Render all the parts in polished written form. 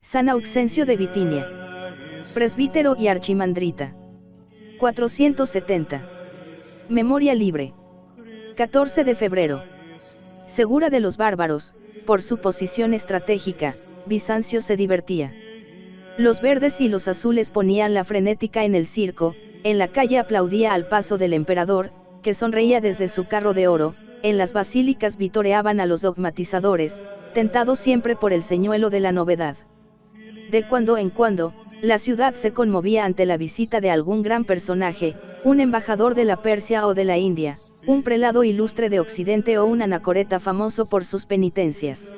San Auxencio de Bitinia. Presbítero y archimandrita. 470. Memoria libre. 14 de febrero. Segura de los bárbaros, por su posición estratégica, Bizancio se divertía. Los verdes y los azules ponían la frenética en el circo, en la calle aplaudía al paso del emperador, que sonreía desde su carro de oro, en las basílicas vitoreaban a los dogmatizadores, tentados siempre por el señuelo de la novedad. De cuando en cuando, la ciudad se conmovía ante la visita de algún gran personaje, un embajador de la Persia o de la India, un prelado ilustre de Occidente o un anacoreta famoso por sus penitencias.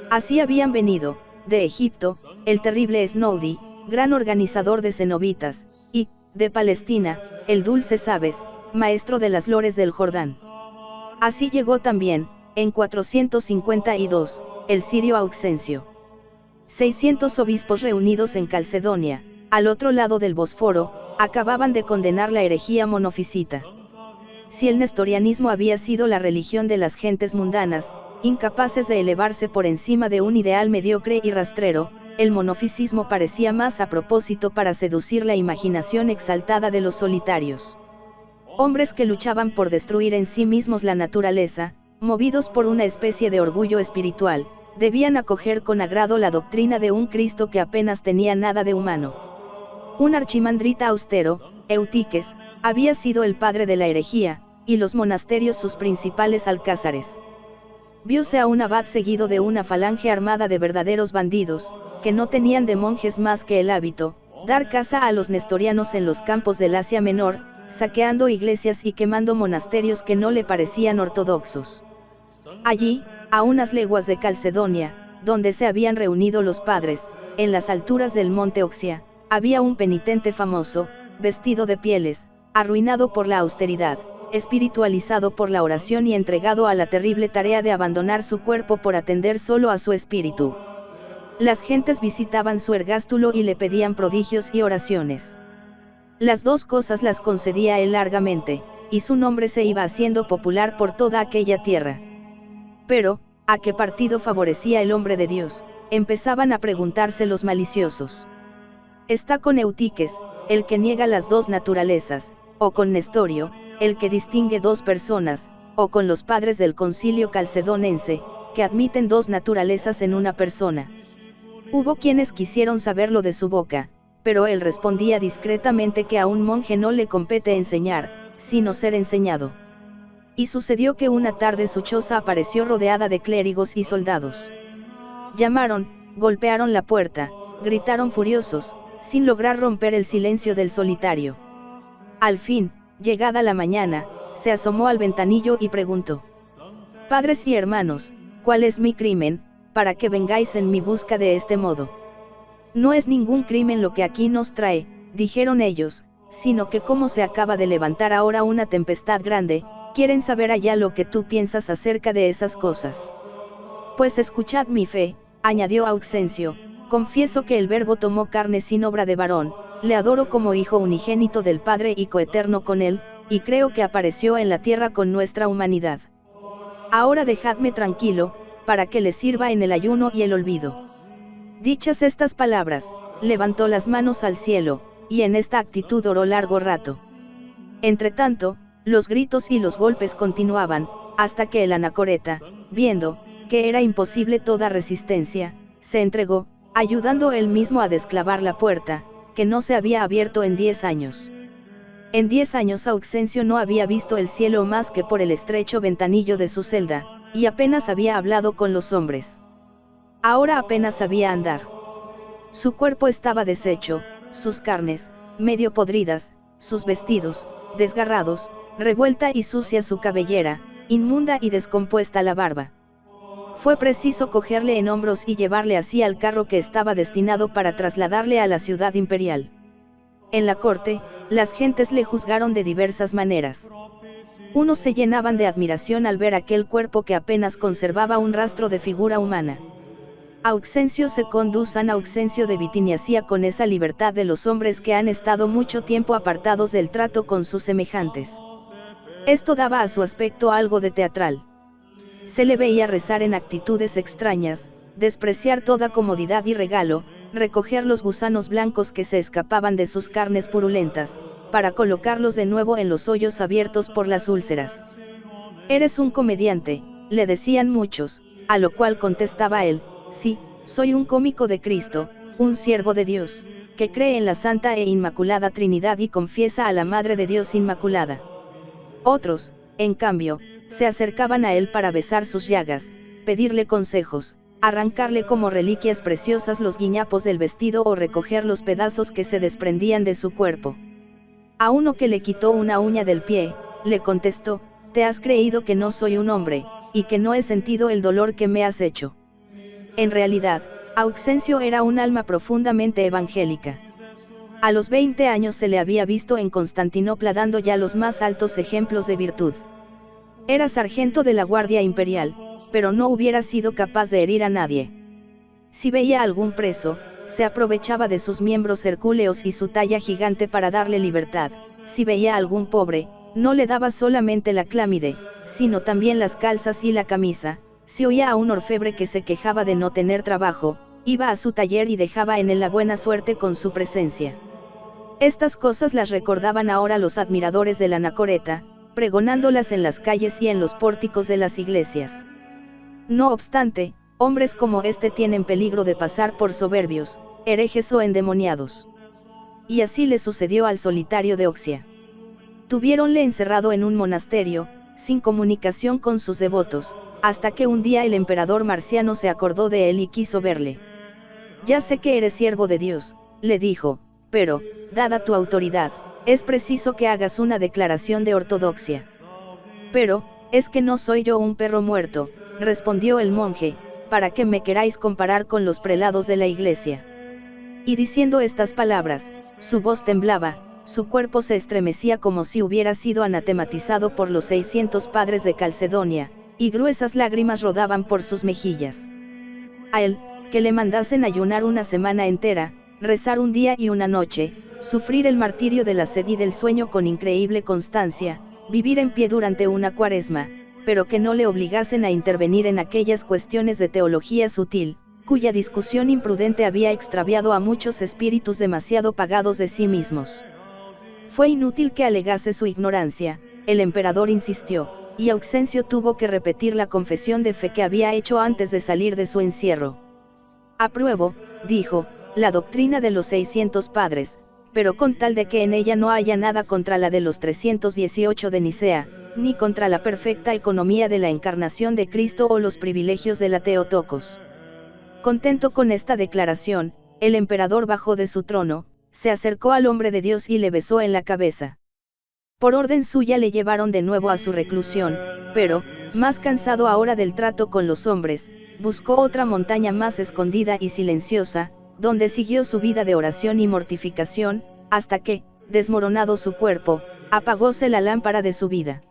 Así habían venido, de Egipto, el terrible Snoudi, gran organizador de cenobitas, y, de Palestina, el dulce Sabes, maestro de las lores del Jordán. Así llegó también, en 452, el sirio Auxencio. 600 obispos reunidos en Calcedonia, al otro lado del Bósforo, acababan de condenar la herejía monofisita. Si el nestorianismo había sido la religión de las gentes mundanas, incapaces de elevarse por encima de un ideal mediocre y rastrero, el monofisismo parecía más a propósito para seducir la imaginación exaltada de los solitarios. Hombres que luchaban por destruir en sí mismos la naturaleza, movidos por una especie de orgullo espiritual, debían acoger con agrado la doctrina de un Cristo que apenas tenía nada de humano. Un archimandrita austero, Eutiques, había sido el padre de la herejía, y los monasterios sus principales alcázares. Vióse a un abad seguido de una falange armada de verdaderos bandidos, que no tenían de monjes más que el hábito, dar caza a los nestorianos en los campos del Asia Menor, saqueando iglesias y quemando monasterios que no le parecían ortodoxos. Allí, a unas leguas de Calcedonia, donde se habían reunido los padres, en las alturas del monte Oxia, había un penitente famoso, vestido de pieles, arruinado por la austeridad, espiritualizado por la oración y entregado a la terrible tarea de abandonar su cuerpo por atender solo a su espíritu. Las gentes visitaban su ergástulo y le pedían prodigios y oraciones. Las dos cosas las concedía él largamente, y su nombre se iba haciendo popular por toda aquella tierra. Pero, ¿a qué partido favorecía el hombre de Dios?, empezaban a preguntarse los maliciosos. ¿Está con Eutiques, el que niega las dos naturalezas, o con Nestorio, el que distingue dos personas, o con los padres del concilio calcedonense, que admiten dos naturalezas en una persona? Hubo quienes quisieron saberlo de su boca, pero él respondía discretamente que a un monje no le compete enseñar, sino ser enseñado. Y sucedió que una tarde su choza apareció rodeada de clérigos y soldados. Llamaron, golpearon la puerta, gritaron furiosos, sin lograr romper el silencio del solitario. Al fin, llegada la mañana, se asomó al ventanillo y preguntó: «Padres y hermanos, ¿cuál es mi crimen, para que vengáis en mi busca de este modo?» «No es ningún crimen lo que aquí nos trae», dijeron ellos, «sino que como se acaba de levantar ahora una tempestad grande, quieren saber allá lo que tú piensas acerca de esas cosas». «Pues escuchad mi fe», añadió Auxencio, «confieso que el Verbo tomó carne sin obra de varón, le adoro como hijo unigénito del Padre y coeterno con él, y creo que apareció en la tierra con nuestra humanidad. Ahora dejadme tranquilo, para que le sirva en el ayuno y el olvido». Dichas estas palabras, levantó las manos al cielo, y en esta actitud oró largo rato. Entretanto, los gritos y los golpes continuaban, hasta que el anacoreta, viendo que era imposible toda resistencia, se entregó, ayudando él mismo a desclavar la puerta, que no se había abierto en 10 años. En 10 años Auxencio no había visto el cielo más que por el estrecho ventanillo de su celda, y apenas había hablado con los hombres. Ahora apenas sabía andar. Su cuerpo estaba deshecho, sus carnes, medio podridas, sus vestidos, desgarrados, revuelta y sucia su cabellera, inmunda y descompuesta la barba. Fue preciso cogerle en hombros y llevarle así al carro que estaba destinado para trasladarle a la ciudad imperial. En la corte, las gentes le juzgaron de diversas maneras. Unos se llenaban de admiración al ver aquel cuerpo que apenas conservaba un rastro de figura humana. Auxencio secundus San Auxencio de Bitinia hacía con esa libertad de los hombres que han estado mucho tiempo apartados del trato con sus semejantes. Esto daba a su aspecto algo de teatral. Se le veía rezar en actitudes extrañas, despreciar toda comodidad y regalo, recoger los gusanos blancos que se escapaban de sus carnes purulentas, para colocarlos de nuevo en los hoyos abiertos por las úlceras. «Eres un comediante», le decían muchos, a lo cual contestaba él: «Sí, soy un cómico de Cristo, un siervo de Dios, que cree en la Santa e Inmaculada Trinidad y confiesa a la Madre de Dios Inmaculada». Otros, en cambio, se acercaban a él para besar sus llagas, pedirle consejos, arrancarle como reliquias preciosas los guiñapos del vestido o recoger los pedazos que se desprendían de su cuerpo. A uno que le quitó una uña del pie, le contestó: «Te has creído que no soy un hombre, y que no he sentido el dolor que me has hecho». En realidad, Auxencio era un alma profundamente evangélica. A los 20 años se le había visto en Constantinopla dando ya los más altos ejemplos de virtud. Era sargento de la Guardia Imperial, pero no hubiera sido capaz de herir a nadie. Si veía a algún preso, se aprovechaba de sus miembros hercúleos y su talla gigante para darle libertad. Si veía a algún pobre, no le daba solamente la clámide, sino también las calzas y la camisa. Si oía a un orfebre que se quejaba de no tener trabajo, iba a su taller y dejaba en él la buena suerte con su presencia. Estas cosas las recordaban ahora los admiradores del anacoreta, pregonándolas en las calles y en los pórticos de las iglesias. No obstante, hombres como este tienen peligro de pasar por soberbios, herejes o endemoniados. Y así le sucedió al solitario de Oxia. Tuviéronle encerrado en un monasterio, sin comunicación con sus devotos, hasta que un día el emperador Marciano se acordó de él y quiso verle. «Ya sé que eres siervo de Dios», le dijo, «pero, dada tu autoridad, es preciso que hagas una declaración de ortodoxia». «Pero, es que no soy yo un perro muerto», respondió el monje, «para que me queráis comparar con los prelados de la iglesia». Y diciendo estas palabras, su voz temblaba, su cuerpo se estremecía como si hubiera sido anatematizado por los 600 padres de Calcedonia, y gruesas lágrimas rodaban por sus mejillas. A él, que le mandasen ayunar una semana entera, rezar un día y una noche, sufrir el martirio de la sed y del sueño con increíble constancia, vivir en pie durante una cuaresma, pero que no le obligasen a intervenir en aquellas cuestiones de teología sutil, cuya discusión imprudente había extraviado a muchos espíritus demasiado pagados de sí mismos. Fue inútil que alegase su ignorancia, el emperador insistió, y Auxencio tuvo que repetir la confesión de fe que había hecho antes de salir de su encierro. «Apruebo», dijo, «la doctrina de los 600 padres, pero con tal de que en ella no haya nada contra la de los 318 de Nicea, ni contra la perfecta economía de la encarnación de Cristo o los privilegios de la Theotokos». Contento con esta declaración, el emperador bajó de su trono, se acercó al hombre de Dios y le besó en la cabeza. Por orden suya le llevaron de nuevo a su reclusión, pero, más cansado ahora del trato con los hombres, buscó otra montaña más escondida y silenciosa, donde siguió su vida de oración y mortificación, hasta que, desmoronado su cuerpo, apagóse la lámpara de su vida.